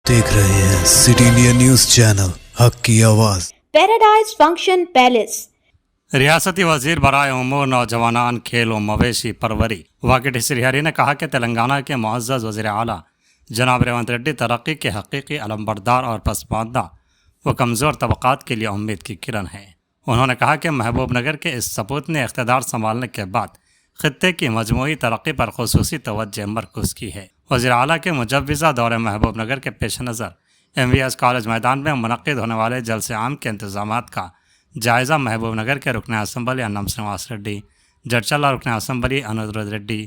देख रहे हैं सिटी इंडिया न्यूज चैनल हक की आवाज। Paradise function palace. रियासती वजीर बराए उमूर नौजवान खेल व मवेशी परवरी वाकिट श्रीहरी ने कहा कि तेलंगाना के मुअज़्ज़ज़ वज़ीर आला जनाब रेवंत रेड्डी तरक्की के हकीकी अलमबरदार और पसमानदा व कमज़ोर तबक़ात के लिए उम्मीद की किरण है। उन्होंने कहा कि महबूबनगर के इस सपूत ने इक़्तिदार संभालने के बाद ख़ित्ते की मजमूई तरक्की पर ख़ुसूसी तवज्जो मरकूज़ की है। वज़ीर आला के मुजव्विज़ा दौरे महबूबनगर के पेश नज़र MVS कॉलेज मैदान में मुनक़्क़िद होने वाले जलसे आम के इंतज़ामात का जायज़ा महबूबनगर के रुकन असम्बली अन्नम श्रीनिवास रेड्डी, जडचल्ला रुकन असम्बली अनुरुद्ध रेड्डी,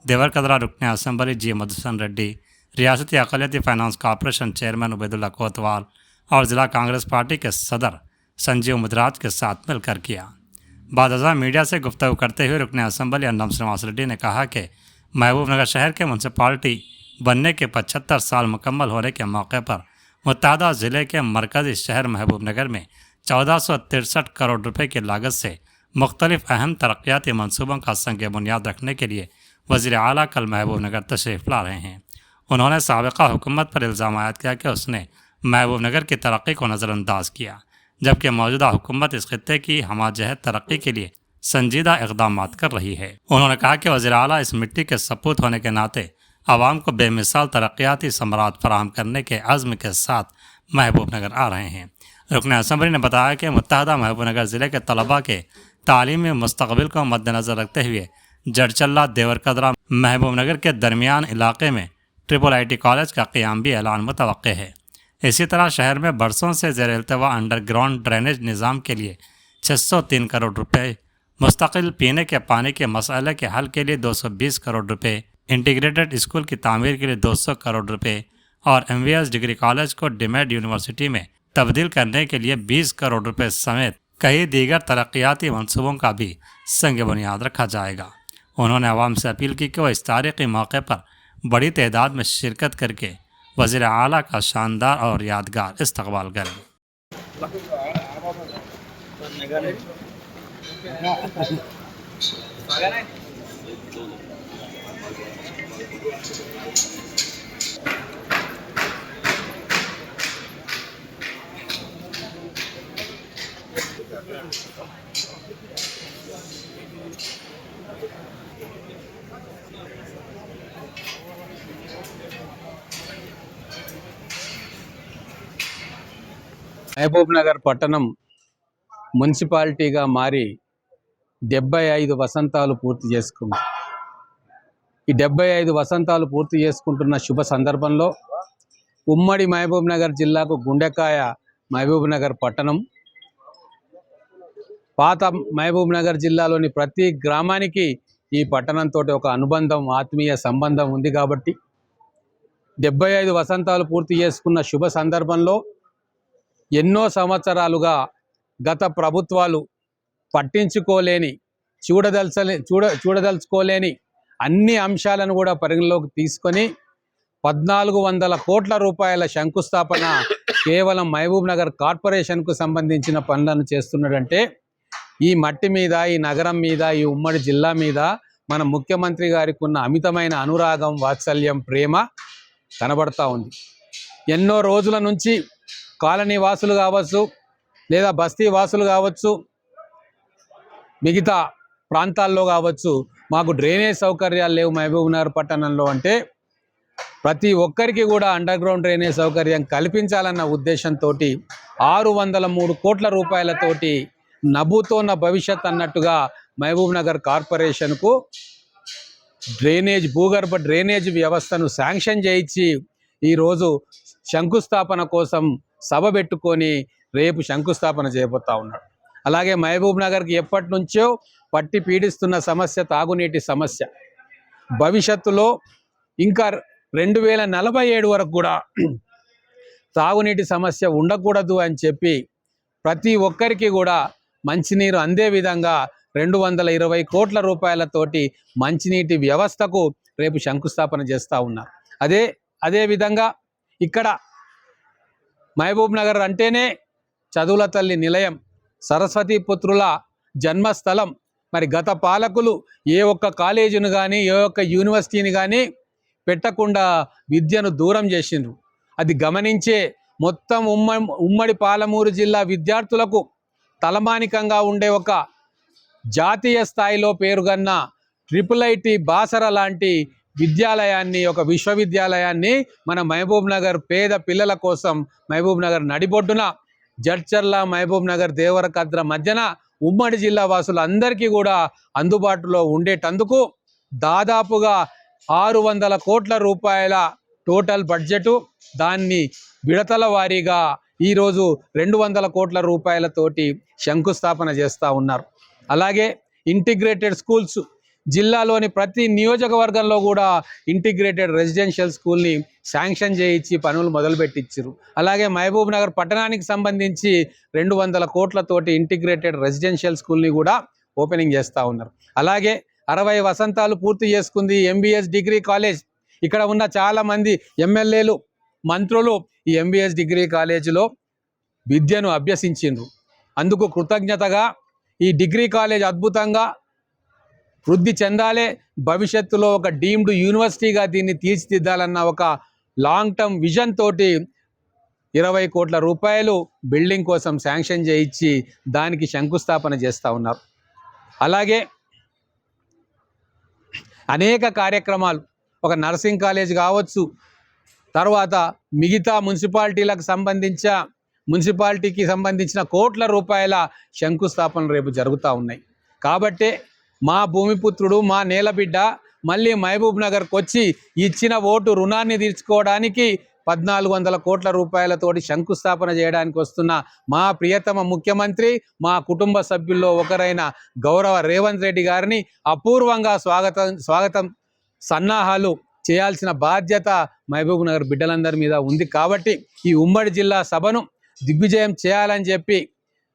देवरकद्रा रुकन असम्बली G मधुसूदन रेड्डी, रियासती अक़लियती फ़ाइनेंस कॉरपोरेशन चेयरमैन उबैदुल्ला कोतवाल और ज़िला कांग्रेस पार्टी के सदर संजीव मुद्राज के साथ मिलकर किया। बादशाह मीडिया से गुफ्तगू करते हुए रुकन असम्बली अन्नम श्रीनिवास रेड्डी ने कहा कि महबूबनगर शहर के म्यूनसिपालिटी बनने के 75 साल मुकम्मल होने के मौके पर मुत्तहदा ज़िले के मरकज़ी शहर महबूबनगर में 1463 करोड़ रुपए की लागत से मुख्तलिफ अहम तरक्याती मनसूबों का संग बुनियाद रखने के लिए वज़ीर आला कल महबूबनगर तशरीफ़ ला रहे हैं। उन्होंने साबिक़ा हुकूमत पर इल्ज़ाम आयद किया कि उसने महबूबनगर की तरक्की को नज़रअंदाज किया, जबकि मौजूदा हुकूमत इस खित्ते की हमाजहत तरक्की के लिए संजीदा इक़दाम कर रही है। उन्होंने कहा कि वज़ीर आला इस मिट्टी के सपूत होने के नाते आवाम को बेमिसाल तरक्याती समरात फराहम करने के अज़्म के साथ महबूबनगर आ रहे हैं। रुकन असम्बली ने बताया कि मुत्तहदा महबूबनगर ज़िले के तलबा के तालीमी मुस्तक़बिल को मद्देनज़र रखते हुए जडचल्ला देवरकद्रा महबूबनगर के दरमियान इलाके में IIIT कॉलेज का क़याम भी ऐलान मुतवक्के है। इसी तरह शहर में बरसों से ज़ेर इल्तवा अंडरग्राउंड ड्रेनेज निज़ाम के लिए 603 करोड़ रुपए, मुस्तकिल पीने के पानी के मसले के हल के लिए 220 करोड़ रुपए, इंटीग्रेटेड स्कूल की तामीर के लिए 200 करोड़ रुपए और MVS डिग्री कॉलेज को डीम्ड यूनिवर्सिटी में तब्दील करने के लिए 20 करोड़ रुपए समेत कई दीगर तरक्याती मनसूबों का भी संग बुनियाद रखा जाएगा। उन्होंने आवाम से अपील की कि वह इस तारीख़ी मौके पर बड़ी तादाद में शिरकत करके वज़ीर आला का शानदार और यादगार इस्तकबाल करें। మహబూబ్నగర్ పట్టణం మున్సిపాలిటీగా మారి 75 వసంతాలు పూర్తి చేసుకుంది. ఈ 75 వసంతాలు పూర్తి చేసుకుంటున్న శుభ సందర్భంలో ఉమ్మడి మహబూబ్నగర్ జిల్లాకు గుండెకాయ మహబూబ్నగర్ పట్టణం. పాత మహబూబ్నగర్ జిల్లాలోని ప్రతి గ్రామానికి ఈ పట్టణంతో ఒక అనుబంధం, ఆత్మీయ సంబంధం ఉంది. కాబట్టి 75 వసంతాలు పూర్తి చేసుకున్న శుభ సందర్భంలో ఎన్నో సంవత్సరాలుగా గత ప్రభుత్వాలు పట్టించుకోలేని, చూడదలుచుకోలేని అన్ని అంశాలను కూడా పరిగణలోకి తీసుకొని 1400 కోట్ల రూపాయల శంకుస్థాపన కేవలం మహబూబ్నగర్ కార్పొరేషన్కు సంబంధించిన పనులను చేస్తున్నాడంటే ఈ మట్టి మీద, ఈ నగరం మీద, ఈ ఉమ్మడి జిల్లా మీద మన ముఖ్యమంత్రి గారికి ఉన్న అమితమైన అనురాగం, వాత్సల్యం, ప్రేమ కనబడతా ఉంది. ఎన్నో రోజుల నుంచి కాలనీ వాసులు కావచ్చు, లేదా బస్తీ వాసులు కావచ్చు, మిగతా ప్రాంతాల్లో కావచ్చు, మాకు డ్రైనేజ్ సౌకర్యాలు లేవు మహబూబ్నగర్ పట్టణంలో అంటే ప్రతి ఒక్కరికి కూడా అండర్గ్రౌండ్ డ్రైనేజ్ సౌకర్యం కల్పించాలన్న ఉద్దేశంతో 603 కోట్ల రూపాయలతోటి నభూతోన్న భవిష్యత్ అన్నట్టుగా మహబూబ్నగర్ కార్పొరేషన్కు భూగర్భ డ్రైనేజ్ వ్యవస్థను శాంక్షన్ చేయించి ఈరోజు శంకుస్థాపన కోసం సభ పెట్టుకొని రేపు శంకుస్థాపన చేయబోతా ఉన్నాడు. అలాగే మహబూబ్నగర్కి ఎప్పటి నుంచో పట్టి పీడిస్తున్న సమస్య తాగునీటి సమస్య. భవిష్యత్తులో ఇంకా 2047 వరకు కూడా తాగునీటి సమస్య ఉండకూడదు అని చెప్పి ప్రతి ఒక్కరికి కూడా మంచినీరు అందే విధంగా 220 కోట్ల రూపాయలతోటి మంచినీటి వ్యవస్థకు రేపు శంకుస్థాపన చేస్తూ ఉన్నారు. అదే విధంగా ఇక్కడ మహబూబ్నగర్ అంటేనే చదువుల తల్లి నిలయం, సరస్వతి పుత్రుల జన్మస్థలం. మరి గత పాలకులు ఏ ఒక్క కాలేజీని కానీ, ఏ ఒక్క యూనివర్సిటీని కానీ పెట్టకుండా విద్యను దూరం చేసిండ్రు. అది గమనించే మొత్తం ఉమ్మడి పాలమూరు జిల్లా విద్యార్థులకు తలమానికంగా ఉండే ఒక జాతీయ స్థాయిలో పేరుగన్న IIIT బాసర లాంటి విద్యాలయాన్ని, ఒక విశ్వవిద్యాలయాన్ని మన మహబూబ్ నగర్ పేద పిల్లల కోసం మహబూబ్ నగర్ నడిబొడ్డున జడ్చర్ల, మహబూబ్ నగర్, దేవరకద్ర మధ్యన ఉమ్మడి జిల్లా వాసులందరికీ కూడా అందుబాటులో ఉండేటందుకు దాదాపుగా 600 కోట్ల రూపాయల టోటల్ బడ్జెటు, దాన్ని విడతల వారీగా ఈరోజు 200 కోట్ల రూపాయలతోటి శంకుస్థాపన చేస్తూ ఉన్నారు. అలాగే ఇంటిగ్రేటెడ్ స్కూల్స్, జిల్లాలోని ప్రతి నియోజకవర్గంలో కూడా ఇంటిగ్రేటెడ్ రెసిడెన్షియల్ స్కూల్ని శాంక్షన్ చేయించి పనులు మొదలుపెట్టించారు. అలాగే మహబూబ్ నగర్ పట్టణానికి సంబంధించి 200 కోట్లతోటి ఇంటిగ్రేటెడ్ రెసిడెన్షియల్ స్కూల్ని కూడా ఓపెనింగ్ చేస్తూ ఉన్నారు. అలాగే 60 వసంతాలు పూర్తి చేసుకుంది MBS డిగ్రీ కాలేజ్. ఇక్కడ ఉన్న చాలామంది ఎమ్మెల్యేలు, మంత్రులు ఈ MBS డిగ్రీ కాలేజీలో విద్యను అభ్యసించిండ్రు. అందుకు కృతజ్ఞతగా ఈ డిగ్రీ కాలేజ్ అద్భుతంగా వృద్ధి చెందాలే, భవిష్యత్తులో ఒక డీమ్డ్ యూనివర్సిటీగా దీన్ని తీర్చిదిద్దాలన్న ఒక లాంగ్ టర్మ్ విజన్ తోటి 20 కోట్ల రూపాయలు బిల్డింగ్ కోసం శాంక్షన్ చేయించి దానికి శంకుస్థాపన చేస్తూ ఉన్నారు. అలాగే అనేక కార్యక్రమాలు, ఒక నర్సింగ్ కాలేజ్ కావచ్చు, తర్వాత మిగతా మున్సిపాలిటీకి సంబంధించిన కోట్ల రూపాయల శంకుస్థాపన రేపు జరుగుతూ ఉన్నాయి. కాబట్టే మా భూమిపుత్రుడు, మా నేలబిడ్డ మళ్ళీ మహబూబ్ నగర్కి వచ్చి ఇచ్చిన ఓటు రుణాన్ని తీర్చుకోవడానికి 1400 కోట్ల రూపాయలతోటి శంకుస్థాపన చేయడానికి వస్తున్న మా ప్రియతమ ముఖ్యమంత్రి, మా కుటుంబ సభ్యుల్లో ఒకరైన గౌరవ రేవంత్ రెడ్డి గారిని అపూర్వంగా స్వాగతం సన్నాహాలు చేయాల్సిన బాధ్యత మహబూబ్ నగర్ బిడ్డలందరి మీద ఉంది. కాబట్టి ఈ ఉమ్మడి జిల్లా సభను దిగ్విజయం చేయాలని చెప్పి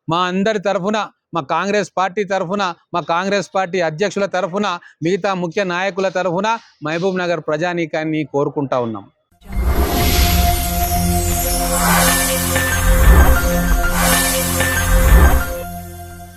మా అందరి తరఫున, మా కాంగ్రెస్ పార్టీ తరఫున, మా కాంగ్రెస్ పార్టీ అధ్యక్షుల తరఫున, మిగతా ముఖ్య నాయకుల తరఫున మహబూబ్ నగర్ ప్రజానీకాన్ని కోరుకుంటా ఉన్నాం.